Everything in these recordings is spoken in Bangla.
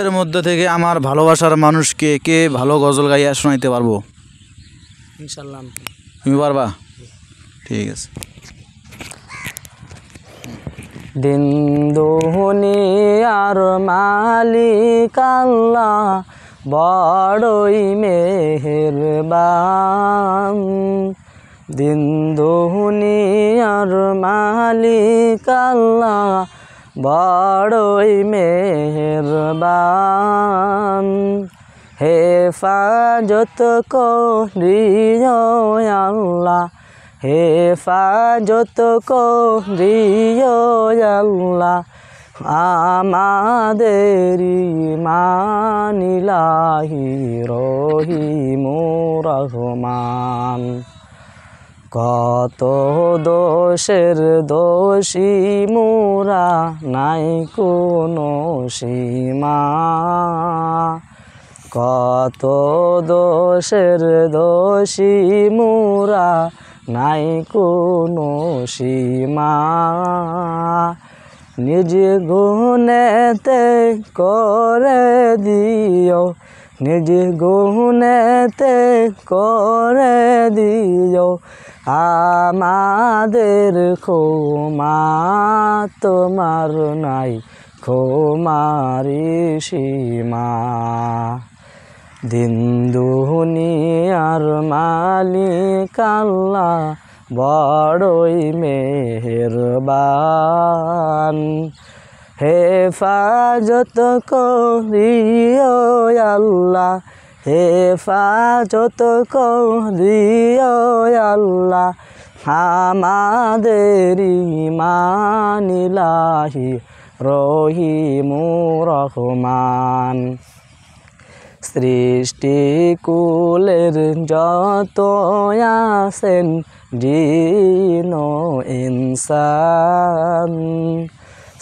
এর মধ্যে থেকে আমার ভালোবাসার মানুষকে কে ভালো গজল গাইয়া শোনাইতে পারবো? ইনশাল্লাহ তুমি পারবা? ঠিক আছে। দিন দুনিয়ার মালিক আল্লাহ বড়ই মেহেরবান। দিন দুনিয়ার মালিক আল্লাহ বড়ই মেহেরবান। হেফাজত করিও আল্লাহ, হেফাজত করিও আল্লাহ আমাদের ঈমান ইলাহি রহিমুর রহমান। কত দোষের দোষী মোরা নাই কোনো সীমা, কত দোষের দোষী মোরা নাই কোনো সীমা। নিজ গুণেতে করে দিও, নিজ গুণেতে করে দিও আমাদের ক্ষমা, তোমার নাই ক্ষমারি সীমা। দিন দুনিয়ার মালিক আল্লাহ বড়ই মেহেরবান। হেফাজত করিও আল্লাহ, হেফাজত করিও আল্লাহ আমাদের ঈমান ইলাহি রহিমুর রহমান। সৃষ্টিকুলের যত আছেন জিন ও ইনসান,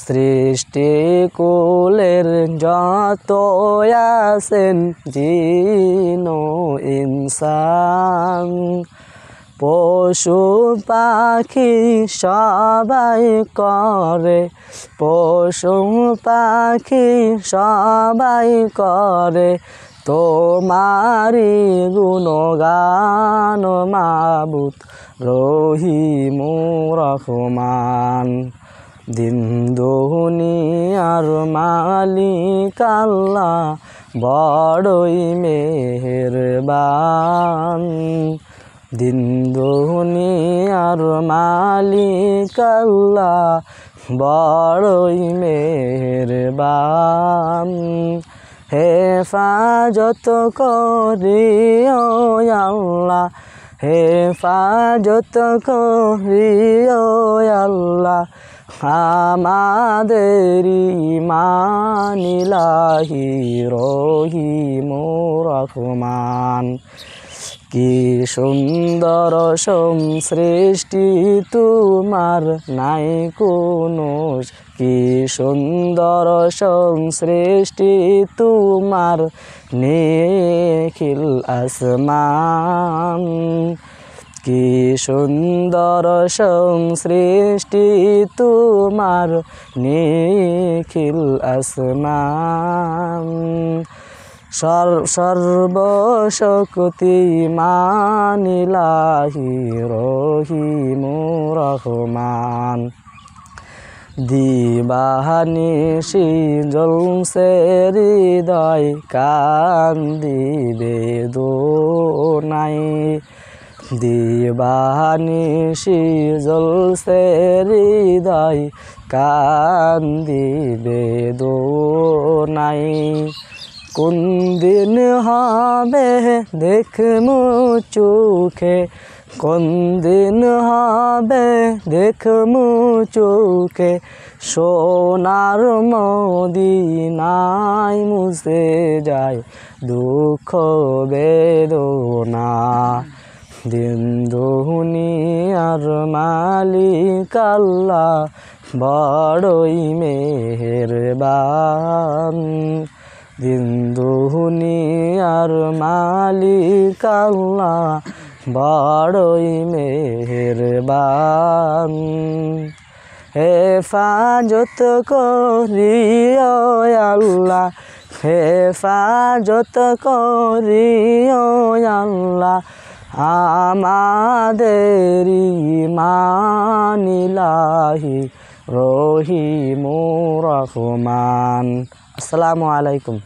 সৃষ্টিকুলের যত আছেন জিন ও ইনসান। পশু পাখি সবাই করে, পশু পাখি সবাই করে তোমারি গুণগান মাবুদ রহিমুর রহমান। দিন দুনিয়ার মালিক আল্লাহ বড়ই মেহেরবান। দিন দুনিয়ার মালিক আল্লাহ বড়ই মেহেরবান। হেফাজত করিও আল্লাহ, হেফাজত করিও আল্লাহ আমাদের ঈমান ইলাহি রহিমুর রহমান। কি সুন্দর সৃষ্টি তোমার নাই কোনো, কি সুন্দর সৃষ্টি তোমার নিখিল আসমান। কি সুন্দর সৃষ্টি তোমার নিখিল আসমান। সর্বশক্তিমান ইলাহি রহিমুর রহমান। দিবানিশি জ্বলছে হৃদয় কান্দিবে দোনাই, দিবানিশি জ্বলছে হৃদয় কান্দিবে দোনাই। কোন দিন হবে দেখমু চোখে, কোন দিন হবে দেখমু চোখে সোনার মদিনায় মুছে যায় দুঃখ বেদনা। দিন দুনিয়ার মালিক আল্লাহ বড়ই মেহেরবান। দিন দুনিয়ার মালিক আল্লাহ বড়ই মেহেরবান। হেফাজত করিও আল্লাহ, হেফাজত করিও আল্লাহ আমাদের ঈমান ইলাহি রহিমুর রহমান। আসসালামু আলাইকুম।